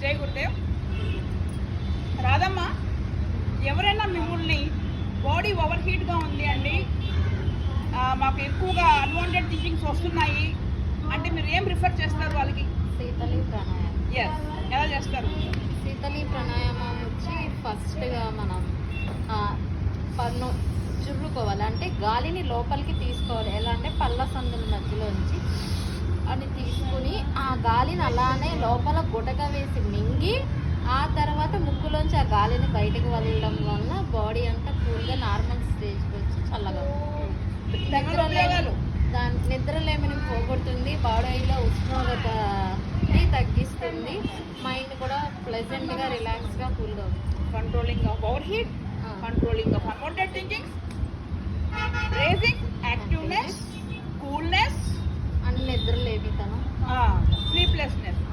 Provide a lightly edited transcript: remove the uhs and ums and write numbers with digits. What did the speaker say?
జై గురుదేవ్. రాధమ్మ, ఎవరైనా మిమ్మల్ని బాడీ ఓవర్ హీట్గా ఉంది అండి, మాకు ఎక్కువగా అన్వాంటెడ్ థింకింగ్స్ వస్తున్నాయి అంటే మీరు ఏం ప్రిఫర్ చేస్తారు వాళ్ళకి? శీతలి ప్రాణాయామం. ఎలా చేస్తారు? శీతలి ప్రాణాయామం వచ్చి ఫస్ట్గా మనం పన్ను చుర్రుకోవాలి, అంటే గాలిని లోపలికి తీసుకోవాలి. ఎలా అంటే పళ్ళ సందుల మధ్యలోంచి అని తీసుకుని ఆ గాలిని అలానే లోపల గుటక వేసి మింగి ఆ తర్వాత ముక్కులోంచి ఆ గాలిని బయటకు వదలడం వల్ల బాడీ అంతా కూల్గా నార్మల్ స్టేజ్కి వచ్చి చల్లగా నిద్రలేమిని పోగొడుతుంది, బాడీలో ఉష్ణోగ్రతని తగ్గిస్తుంది, మైండ్ కూడా ప్లెజెంట్గా రిలాక్స్గా కూల్గా ఉంటుంది. Controlling of over heat, controlling of unwanted thinkings, raising activeness, coolness and నిద్రలేమితనం, స్లీప్లెస్నెస్.